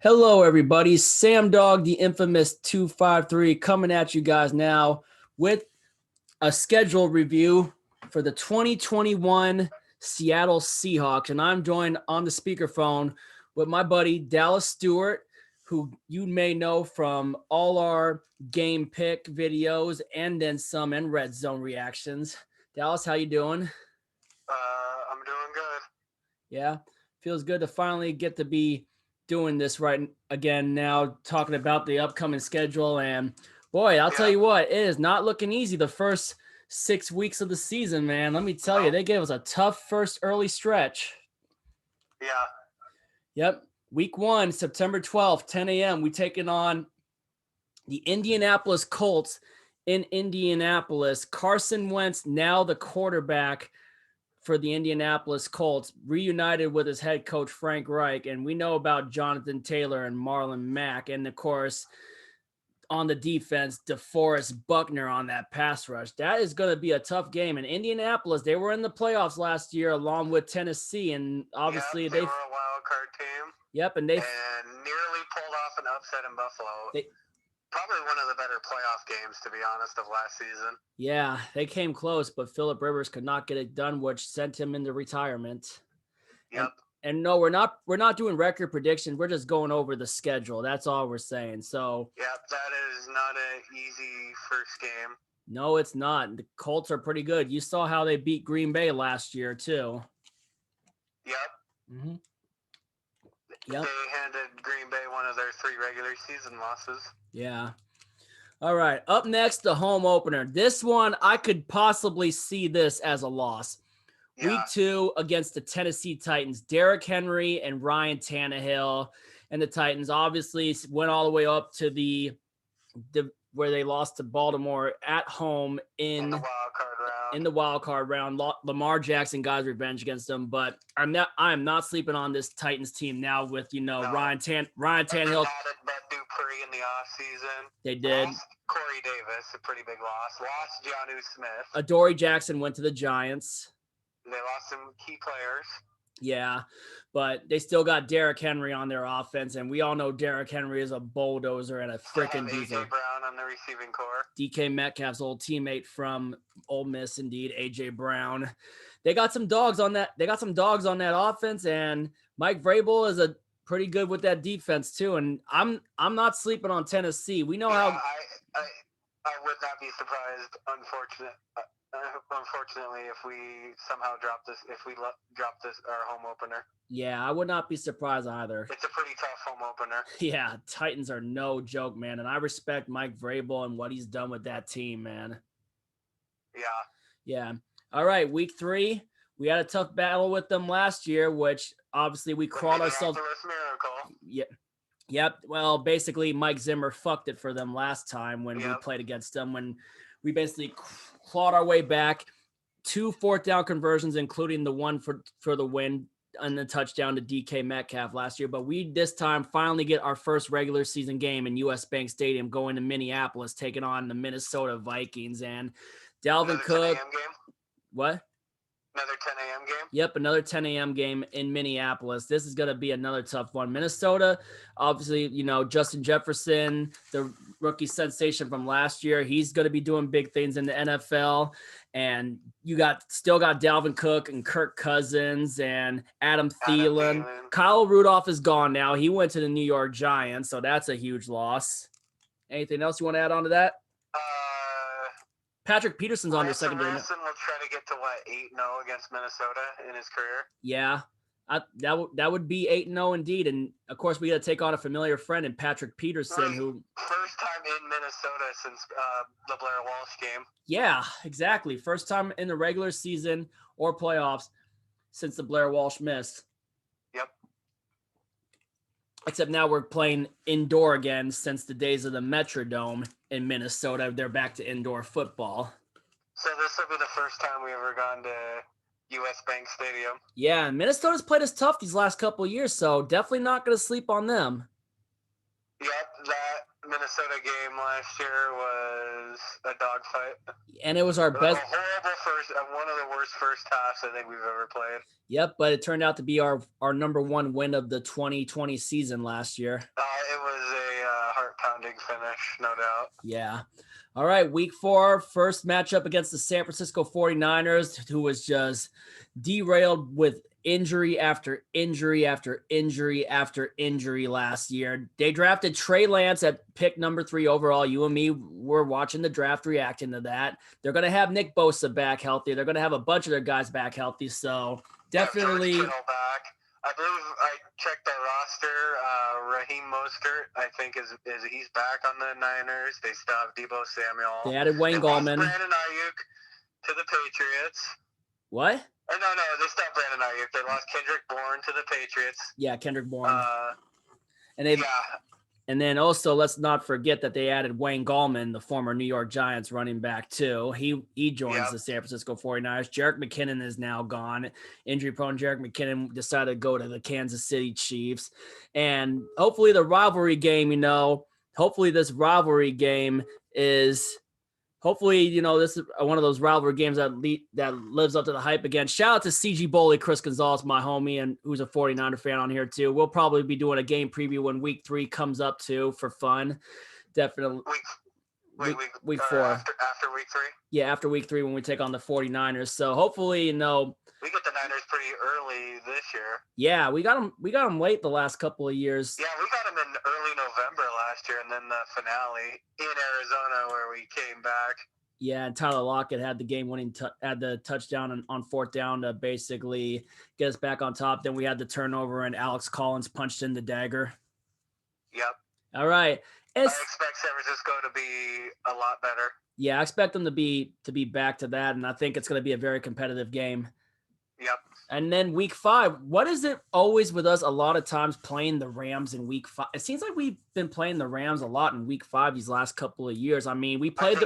Hello, everybody. Sam Dog, the infamous 253, coming at you guys now with a schedule review for the 2021 Seattle Seahawks. And I'm joined on the speakerphone with my buddy Dallas Stewart, who you may know from all our game pick videos and then some and red zone reactions. Dallas, how you doing? I'm doing good. Yeah, feels good to finally get to be doing this right again now, talking about the upcoming schedule. And boy, I'll tell you what, it is not looking easy the first 6 weeks of the season, man. Let me tell you, they gave us a tough first early stretch. Yeah. Yep. Week 1, September 12th, 10 a.m., we taking on the Indianapolis Colts in Indianapolis. Carson Wentz, now the quarterback for the Indianapolis Colts, reunited with his head coach, Frank Reich. And we know about Jonathan Taylor and Marlon Mack. And, of course, on the defense, DeForest Buckner on that pass rush. That is going to be a tough game. And Indianapolis, they were in the playoffs last year along with Tennessee. And obviously they were a wild card team. Yep, and nearly pulled off an upset in Buffalo. Probably one of the better playoff games, to be honest, of last season. Yeah, they came close, but Phillip Rivers could not get it done, which sent him into retirement. Yep. And no, we're not doing record predictions. We're just going over the schedule. That's all we're saying. So yep, that is not an easy first game. No, it's not. The Colts are pretty good. You saw how they beat Green Bay last year too. Yep. Mm-hmm. Yep. They handed Green Bay one of their 3 regular season losses. Yeah. All right. Up next, the home opener. This one, I could possibly see this as a loss. Yeah. Week 2 against the Tennessee Titans. Derrick Henry and Ryan Tannehill, and the Titans obviously went all the way up to the where they lost to Baltimore at home in the wild card round. Lamar Jackson got his revenge against them, but I am not sleeping on this Titans team now with Ryan Tannehill. That Dupree in the offseason. They did. Lost Corey Davis, a pretty big loss. Lost Jonnu Smith. Adoree Jackson went to the Giants. They lost some key players. Yeah, but they still got Derrick Henry on their offense, and we all know Derrick Henry is a bulldozer and a freaking diesel. A.J. Brown on the receiving core. DK Metcalf's old teammate from Ole Miss, indeed, A.J. Brown. They got some dogs on that. They got some dogs on that offense, and Mike Vrabel is a pretty good with that defense too. And I'm not sleeping on Tennessee. We know how. I would not be surprised. Unfortunately, if we somehow drop this, our home opener. Yeah, I would not be surprised either. It's a pretty tough home opener. Yeah, Titans are no joke, man. And I respect Mike Vrabel and what he's done with that team, man. Yeah. Yeah. All right, week 3. We had a tough battle with them last year, which obviously we crawled ourselves. Miracle. Yeah. Yep. Well, basically, Mike Zimmer fucked it for them last time when we played against them, when we basically clawed our way back. 2 fourth-down conversions, including the one for the win and the touchdown to DK Metcalf last year. But we this time finally get our first regular season game in US Bank Stadium, going to Minneapolis, taking on the Minnesota Vikings. And Dalvin Cook. 10 a.m. game? What? Another 10 a.m. game? Yep, another 10 a.m. game in Minneapolis. This is going to be another tough one. Minnesota, obviously, Justin Jefferson, the rookie sensation from last year, he's going to be doing big things in the NFL. And you still got Dalvin Cook and Kirk Cousins and Adam Thielen. Kyle Rudolph is gone now. He went to the New York Giants, so that's a huge loss. Anything else you want to add on to that? Patrick Peterson's on their secondary. Peterson will try to get to 8-0 against Minnesota in his career. Yeah, that would be 8-0 indeed. And of course, we got to take on a familiar friend in Patrick Peterson, who first time in Minnesota since the Blair Walsh game. Yeah, exactly. First time in the regular season or playoffs since the Blair Walsh miss. Yep. Except now we're playing indoor again since the days of the Metrodome in Minnesota. They're back to indoor football. So this will be the first time we ever gone to US Bank Stadium. Yeah, and Minnesota's played us tough these last couple of years, so definitely not going to sleep on them. Yep, Minnesota game last year was a dogfight. And it was our best. A horrible one of the worst first halves I think we've ever played. Yep, but it turned out to be our number one win of the 2020 season last year. It was a heart-pounding finish, no doubt. Yeah. All right, week 4, first matchup against the San Francisco 49ers, who was just derailed with injury after injury after injury after injury last year. They drafted Trey Lance at pick number 3 overall. You and me were watching the draft, reacting to that. They're going to have Nick Bosa back healthy. They're going to have a bunch of their guys back healthy. So definitely. George Kittle back. I believe I checked the roster. Raheem Mostert, I think, is he's back on the Niners. They still have Deebo Samuel. They added Wayne Gallman. Brandon Ayuk to the Patriots. What? Oh, no, they stopped Brandon Ayuk. They lost Kendrick Bourne to the Patriots. Yeah, Kendrick Bourne. And then also, let's not forget that they added Wayne Gallman, the former New York Giants running back, too. He joins the San Francisco 49ers. Jerick McKinnon is now gone. Injury-prone Jerick McKinnon decided to go to the Kansas City Chiefs. And hopefully this rivalry game is – hopefully, this is one of those rivalry games that lives up to the hype again. Shout out to CG Boley, Chris Gonzalez, my homie, and who's a 49er fan on here too. We'll probably be doing a game preview when week 3 comes up too for fun. Definitely. Week 4. After week 3? Yeah, after week 3 when we take on the 49ers. So hopefully, we get the Niners pretty early this year. Yeah, we got them late the last couple of years. Yeah, we got them in early November last year, and then the finale in Arizona where we came back. Yeah, and Tyler Lockett had the game-winning had the touchdown on 4th down to basically get us back on top. Then we had the turnover, and Alex Collins punched in the dagger. Yep. All right. I expect San Francisco to be a lot better. Yeah, I expect them to be back to that, and I think it's going to be a very competitive game. Yep. And then week 5, what is it always with us a lot of times playing the Rams in week 5? It seems like we've been playing the Rams a lot in week 5 these last couple of years. I mean, we played 18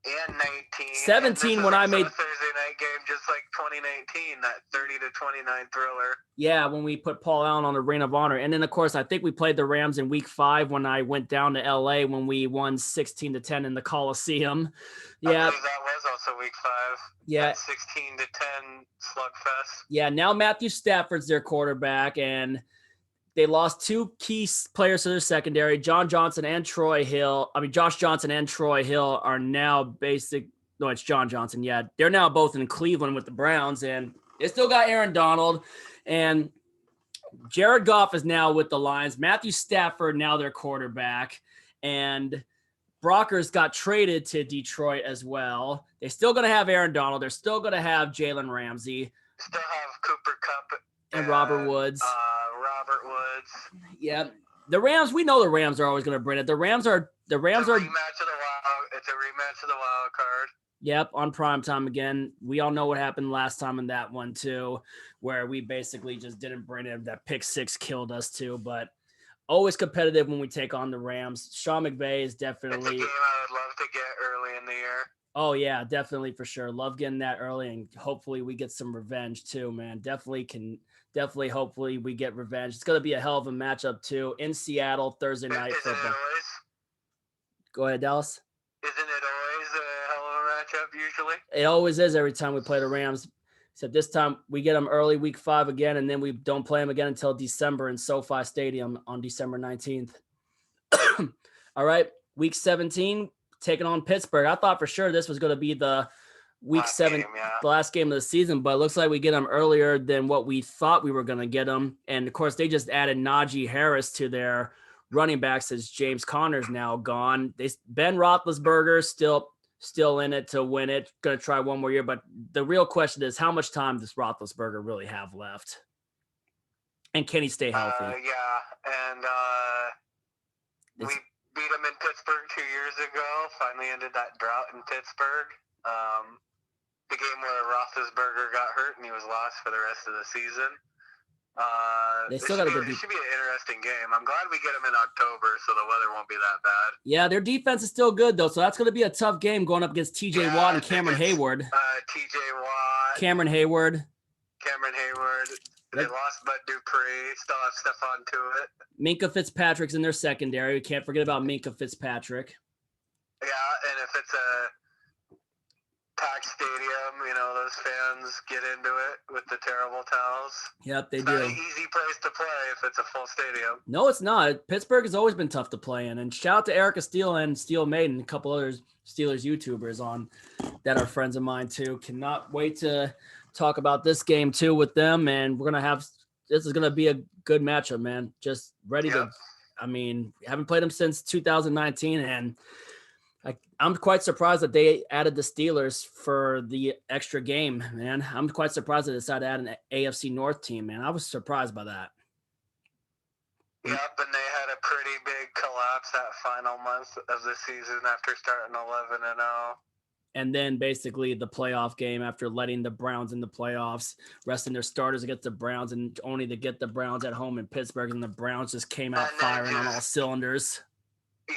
and 19. 17 when I made Thursday night game, just like 2019, that 30-29 thriller. Yeah, when we put Paul Allen on the Ring of Honor. And then, of course, I think we played the Rams in week 5 when I went down to LA when we won 16-10 in the Coliseum. Yeah. I believe that was also week 5. Yeah. 16-10 slugfest. Yeah, now Matthew Stafford's their quarterback, and they lost 2 key players to their secondary. Josh Johnson and Troy Hill are now it's John Johnson. Yeah, they're now both in Cleveland with the Browns, and they still got Aaron Donald, and Jared Goff is now with the Lions. Matthew Stafford now their quarterback, and Brockers got traded to Detroit as well. They're still going to have Aaron Donald. They're still going to have Jalen Ramsey. Still have Cooper Kupp and Robert Woods. Yeah. The Rams, we know the Rams are always going to bring it. The Rams are It's a rematch of the wild card. Yep, on prime time again. We all know what happened last time in that one too, where we basically just didn't bring it. That pick 6 killed us too, but always competitive when we take on the Rams. Sean McVay is definitely It's a game I would love to get early in the year. Oh yeah, definitely for sure. Love getting that early, and hopefully we get some revenge too, man. Hopefully we get revenge. It's going to be a hell of a matchup too in Seattle Thursday night football. Go ahead, Dallas. Isn't it always a hell of a matchup usually? It always is every time we play the Rams. Except this time we get them early week 5 again, and then we don't play them again until December in SoFi Stadium on December 19th. All right, week 17, taking on Pittsburgh. I thought for sure this was going to be the week 7, the last game of the season, but it looks like we get them earlier than what we thought we were going to get them. And of course, they just added Najee Harris to their running backs as James Conner's now gone. Ben Roethlisberger still in it to win it. Going to try one more year, but the real question is how much time does Roethlisberger really have left? And can he stay healthy? We beat him in Pittsburgh 2 years ago. Finally ended that drought in Pittsburgh. The game where Roethlisberger got hurt and he was lost for the rest of the season. It should be an interesting game. I'm glad we get them in October so the weather won't be that bad. Yeah, their defense is still good, though, so that's going to be a tough game going up against T.J. Watt and Cameron Hayward. T.J. Watt. Cameron Hayward. They lost Bud Dupree. Still have Stephon Tuitt. Minkah Fitzpatrick's in their secondary. We can't forget about Minkah Fitzpatrick. Yeah, and if it's a packed stadium, those fans get into it with the terrible towels. Yep, they it's do. Not an easy place to play if it's a full stadium. No, it's not. Pittsburgh has always been tough to play in. And shout out to Erica Steele and Steel Maiden, a couple other Steelers YouTubers on that are friends of mine too. Cannot wait to talk about this game too with them. And this is going to be a good matchup, man. Just ready to, haven't played them since 2019. And I'm quite surprised that they added the Steelers for the extra game, man. I'm quite surprised they decided to add an AFC North team, man. I was surprised by that. Yep, and they had a pretty big collapse that final month of the season after starting 11-0. And then basically the playoff game after letting the Browns in the playoffs, resting their starters against the Browns, and only to get the Browns at home in Pittsburgh, and the Browns just came out firing on all cylinders. Yeah,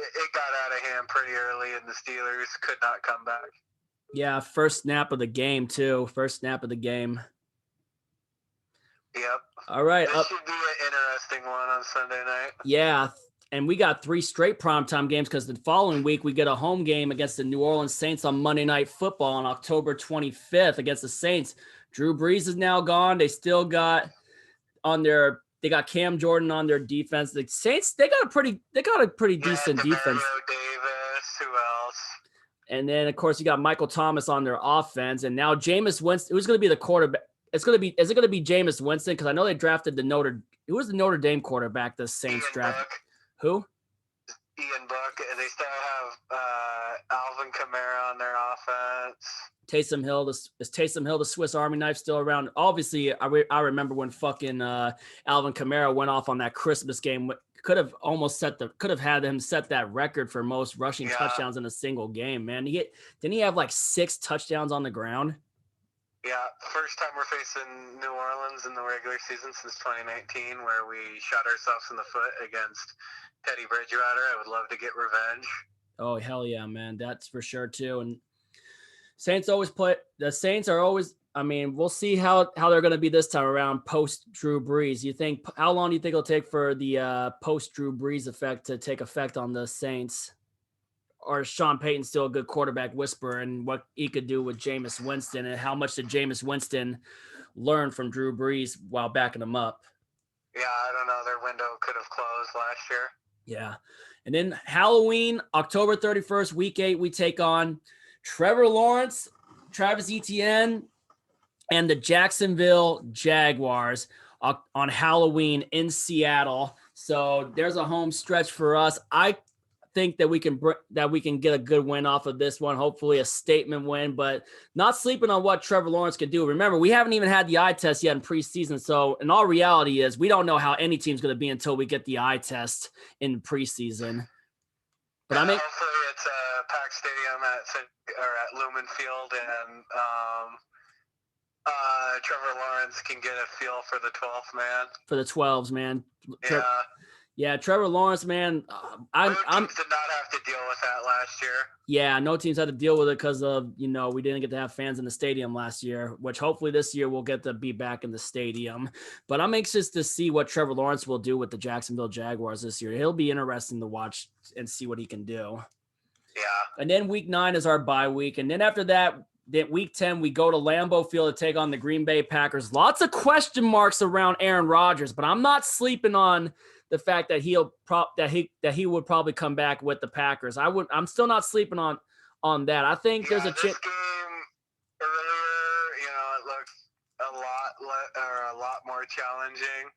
it got out of hand pretty early, and the Steelers could not come back. Yeah, first snap of the game, too. First snap of the game. Yep. All right. This should be an interesting one on Sunday night. Yeah, and we got 3 straight primetime games because the following week we get a home game against the New Orleans Saints on Monday Night Football on October 25th against the Saints. Drew Brees is now gone. They still got they got Cam Jordan on their defense. The Saints, they got a pretty decent defense. Davis, who else? And then of course you got Michael Thomas on their offense, and now Jameis Winston. Who's going to be the quarterback? Is it going to be Jameis Winston? Because I know they drafted who was the Notre Dame quarterback the Saints drafted? Who? Ian Book. They still have Alvin Kamara on their offense. Taysom Hill. Is Taysom Hill the Swiss Army knife still around? Obviously, I remember when fucking Alvin Kamara went off on that Christmas game. Could have had him set that record for most rushing touchdowns in a single game, man. Didn't he have like 6 touchdowns on the ground? Yeah, first time we're facing New Orleans in the regular season since 2019, where we shot ourselves in the foot against Teddy Bridgewater. I would love to get revenge. Oh, hell yeah, man. That's for sure, too. And Saints always play. The Saints are always, we'll see how they're going to be this time around post Drew Brees. How long do you think it'll take for the post Drew Brees effect to take effect on the Saints? Or is Sean Payton still a good quarterback whisperer, and what he could do with Jameis Winston, and how much did Jameis Winston learn from Drew Brees while backing him up? Yeah, I don't know. Their window could have closed last year. Yeah. And then Halloween, October 31st, week 8, we take on Trevor Lawrence, Travis Etienne, and the Jacksonville Jaguars on Halloween in Seattle. So there's a home stretch for us. I think that we can get a good win off of this one, hopefully a statement win, but not sleeping on what Trevor Lawrence could do. Remember, we haven't even had the eye test yet in preseason, so in all reality is we don't know how any team's going to be until we get the eye test in preseason. But hopefully it's a packed stadium at Lumen Field, and Trevor Lawrence can get a feel for the 12th man. For the 12s, man. Yeah. Yeah, Trevor Lawrence, man. No teams did not have to deal with that last year. Yeah, no teams had to deal with it because of, we didn't get to have fans in the stadium last year, which hopefully this year we'll get to be back in the stadium. But I'm anxious to see what Trevor Lawrence will do with the Jacksonville Jaguars this year. He'll be interesting to watch and see what he can do. Yeah. And then week 9 is our bye week. And then after that, week 10, we go to Lambeau Field to take on the Green Bay Packers. Lots of question marks around Aaron Rodgers, but I'm not sleeping on the fact that he would probably come back with the Packers. I'm still not sleeping on that. I think there's a chance. This game earlier, it looked a lot more challenging.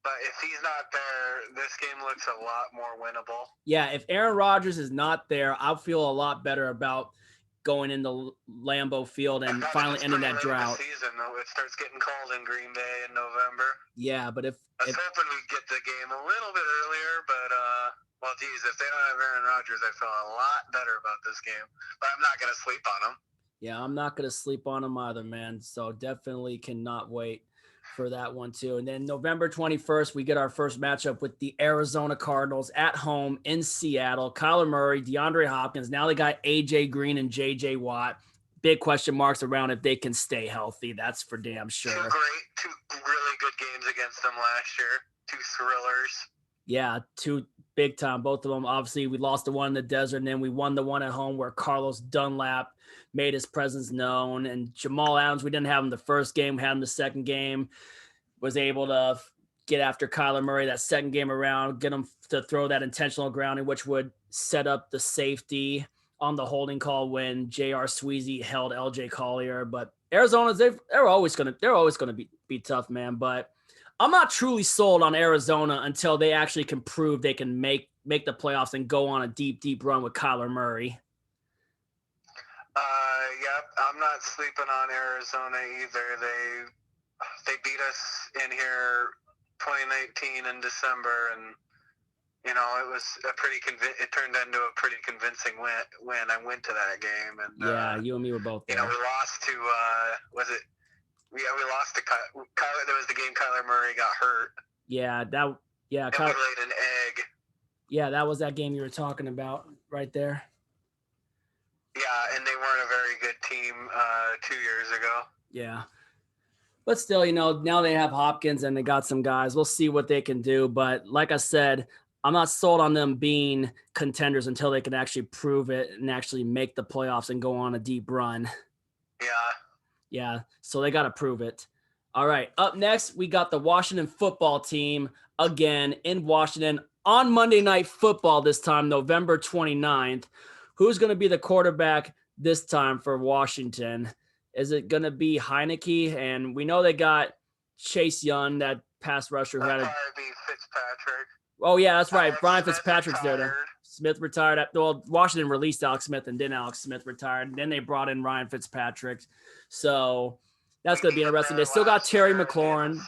But if he's not there, this game looks a lot more winnable. Yeah, if Aaron Rodgers is not there, I'll feel a lot better about going into Lambeau Field and finally ending that drought. Season, though. It starts getting cold in Green Bay in November. Yeah, but I was hoping we'd get the game a little bit earlier, but if they don't have Aaron Rodgers, I feel a lot better about this game. But I'm not going to sleep on him. Yeah, I'm not going to sleep on him either, man. So definitely cannot wait for that one too. And then November 21st, we get our first matchup with the Arizona Cardinals at home in Seattle. Kyler Murray, DeAndre Hopkins. Now they got AJ Green and JJ Watt. big question marks around if they can stay healthy. That's for damn sure. Two really good games against them last year. 2 thrillers. Yeah, 2 big time, both of them. Obviously, we lost the one in the desert, and then we won the one at home where Carlos Dunlap made his presence known. And Jamal Adams, we didn't have him the first game, had him the second game, was able to get after Kyler Murray that second game around, get him to throw that intentional grounding, which would set up the safety on the holding call when J.R. Sweezy held L.J. Collier. But Arizona, they're always gonna be tough, man. But I'm not truly sold on Arizona until they actually can prove they can make the playoffs and go on a deep run with Kyler Murray. Yep, I'm not sleeping on Arizona either. They beat us in here 2019 in December, and it was it turned into a pretty convincing win. I went to that game, and yeah, you and me were both there. We lost to we lost to Kyler. That was the game Kyler Murray got hurt. Yeah, Kyler we laid an egg. Yeah, that was that game you were talking about right there. Yeah, and they weren't a very good team 2 years ago. Yeah. But still, now they have Hopkins and they got some guys. We'll see what they can do. But like I said, I'm not sold on them being contenders until they can actually prove it and actually make the playoffs and go on a deep run. Yeah. Yeah, so they got to prove it. All right, up next, we got the Washington football team again in Washington on Monday Night Football this time, November 29th. Who's going to be the quarterback this time for Washington? Is it going to be Heineke? And we know they got Chase Young, that pass rusher. That'll probably be Fitzpatrick. Oh, yeah, that's right. Brian Smith Fitzpatrick's retired. there. Smith retired. Well, Washington released Alex Smith, and then Alex Smith retired. And then they brought in Ryan Fitzpatrick. So that's going to be interesting. They still got Terry McLaurin.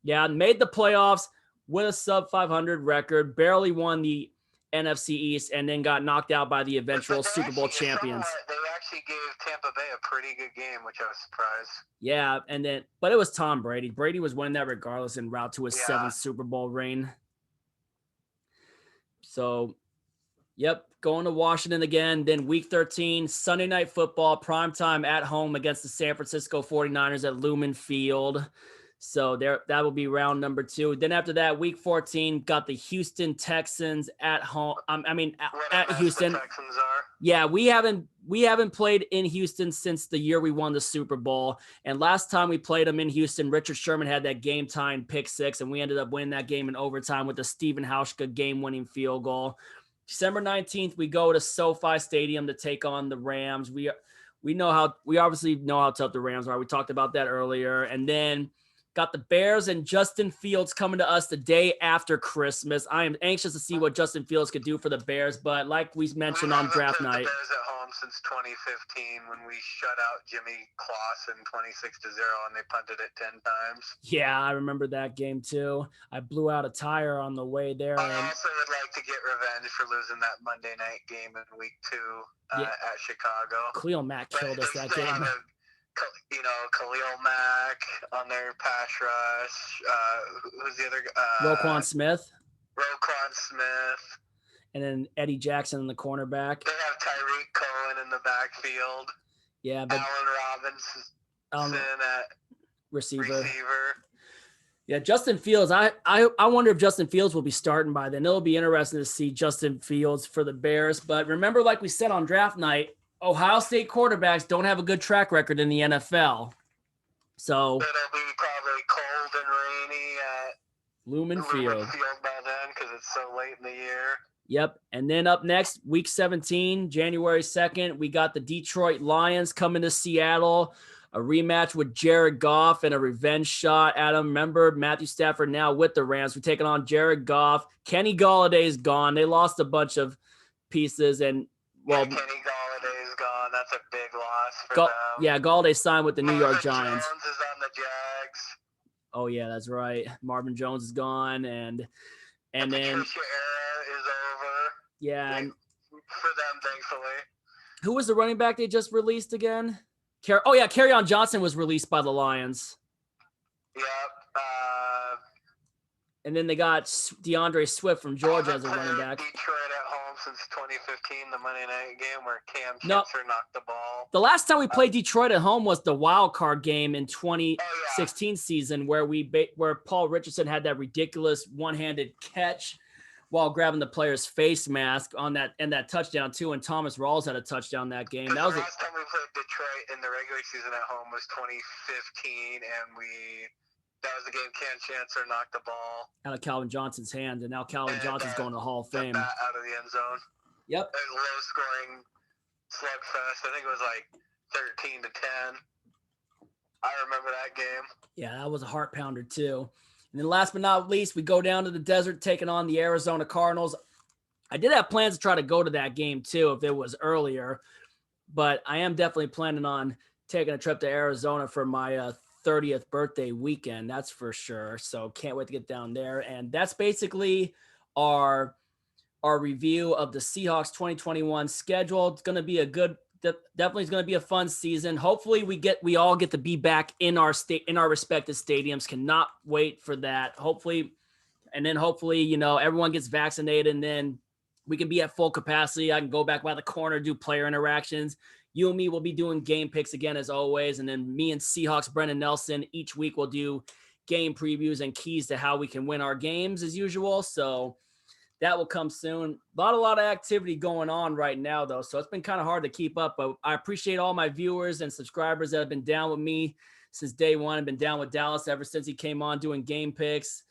Yeah, made the playoffs with a sub-500 record, barely won the NFC East, and then got knocked out by the eventual Super Bowl champions. They actually gave Tampa Bay a pretty good game, which I was surprised. Yeah, but it was Tom Brady. Brady was winning that regardless en route to his 7th Super Bowl reign. So, yep, going to Washington again. Then week 13, Sunday Night Football, primetime at home against the San Francisco 49ers at Lumen Field. So that will be round number 2. Then after that, week 14, got the Houston Texans at home. At Houston. The Texans are. Yeah, we haven't played in Houston since the year we won the Super Bowl. And last time we played them in Houston, Richard Sherman had that game-tying pick 6, and we ended up winning that game in overtime with the Stephen Hauschka game-winning field goal. December 19th, we go to SoFi Stadium to take on the Rams. We obviously know how tough the Rams are. We talked about that earlier. And then got the Bears and Justin Fields coming to us the day after Christmas. I am anxious to see what Justin Fields could do for the Bears, but like we mentioned on draft night. The Bears at home since 2015 when we shut out Jimmy Clausen 26-0 and they punted it 10 times. Yeah, I remember that game too. I blew out a tire on the way there. I also would like to get revenge for losing that Monday night game in week 2 at Chicago. Khalil Mack killed us that game. Khalil Mack on their pass rush. Who's the other guy? Roquan Smith. And then Eddie Jackson in the cornerback. They have Tyreek Cohen in the backfield. Yeah, but Allen Robinson at receiver. Yeah, Justin Fields. I wonder if Justin Fields will be starting by then. It'll be interesting to see Justin Fields for the Bears. But remember, like we said on draft night, Ohio State quarterbacks don't have a good track record in the NFL. So it'll be probably cold and rainy at Lumen Field by then because it's so late in the year. Yep. And then up next, week 17, January 2nd, we got the Detroit Lions coming to Seattle. A rematch with Jared Goff and a revenge shot at him. Remember, Matthew Stafford now with the Rams. We're taking on Jared Goff. Kenny Galladay's gone. They lost a bunch of pieces. And, well, Kenny Galladay's gone. That's a big loss for them. Yeah, Galladay signed with the New York Giants. Jones is on the Jags. Oh, yeah, that's right. Marvin Jones is gone. And then Patricia era is over. Yeah. For them, thankfully. Who was the running back they just released again? Kerryon Johnson was released by the Lions. Yep. And then they got DeAndre Swift from Georgia as a running back. Detroit at home since 2015, the Monday night game where Cam Chancellor knocked the ball. The last time we played Detroit at home was the wild card game in 2016 season where where Paul Richardson had that ridiculous one-handed catch while grabbing the player's face mask on that touchdown too. And Thomas Rawls had a touchdown that game. That was the last time we played Detroit in the regular season at home was 2015, and that was the game Ken Chancellor knocked the ball out of Calvin Johnson's hand, and now Calvin Johnson's going to the Hall of Fame. Out of the end zone. Yep. It was low scoring slugfest. I think it was like 13-10. I remember that game. Yeah, that was a heart pounder too. And then last but not least, we go down to the desert, taking on the Arizona Cardinals. I did have plans to try to go to that game too if it was earlier, but I am definitely planning on taking a trip to Arizona for my 30th birthday weekend. That's for sure. So can't wait to get down there. And that's basically our review of the Seahawks 2021 schedule. It's going to be definitely is going to be a fun season. Hopefully we all get to be back in our respective stadiums. Cannot wait for that. Hopefully, everyone gets vaccinated and then we can be at full capacity. I can go back by the corner, do player interactions. You and me will be doing game picks again as always. And then me and Seahawks Brendan Nelson each week will do game previews and keys to how we can win our games as usual. So that will come soon. A lot of activity going on right now, though, so it's been kind of hard to keep up. But I appreciate all my viewers and subscribers that have been down with me since day one. I've been down with Dallas ever since he came on doing game picks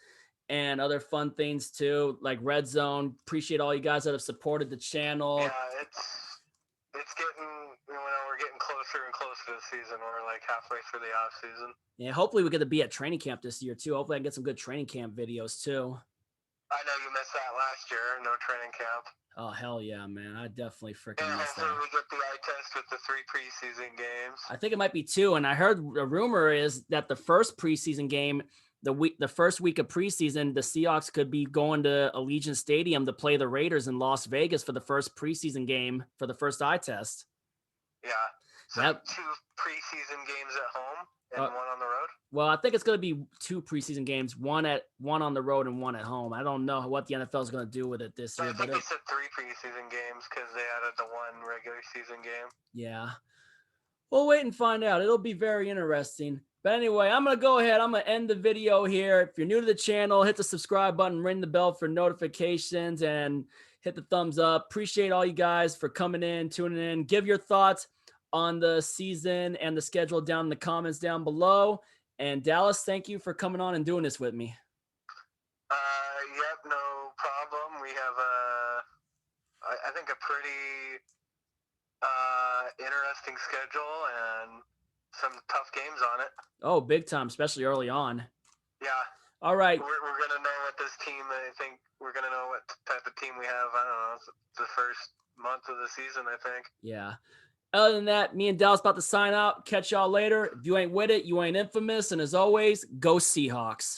and other fun things too, like Red Zone. Appreciate all you guys that have supported the channel. Yeah, it's getting, we're getting closer and closer to the season. We're like halfway through the off season. Yeah, hopefully we get to be at training camp this year too. Hopefully I can get some good training camp videos too. I know you missed that last year. No training camp. Oh, hell yeah, man. I definitely freaking missed that. Hopefully we get the eye test with the 3 preseason games. I think it might be 2. And I heard the rumor is that the first preseason game, the first week of preseason, the Seahawks could be going to Allegiant Stadium to play the Raiders in Las Vegas for the first preseason game for the first eye test. Yeah. So 2 preseason games at home and 1 on the road? Well, I think it's going to be 2 preseason games, one on the road and 1 at home. I don't know what the NFL is going to do with it this year. I think they said 3 preseason games because they added the 1 regular season game. Yeah. We'll wait and find out. It'll be very interesting. But anyway, I'm going to go ahead. I'm going to end the video here. If you're new to the channel, hit the subscribe button, ring the bell for notifications, and hit the thumbs up. Appreciate all you guys for coming in, tuning in. Give your thoughts on the season and the schedule down in the comments down below. And Dallas, thank you for coming on and doing this with me. Yep, no problem. We have I think a pretty interesting schedule and some tough games on it. Oh, big time, especially early on. Yeah. All right. We're going to know what this team, I think we're going to know what type of team we have, I don't know, the first month of the season, I think. Yeah. Other than that, me and Dallas about to sign out. Catch y'all later. If you ain't with it, you ain't infamous. And as always, go Seahawks.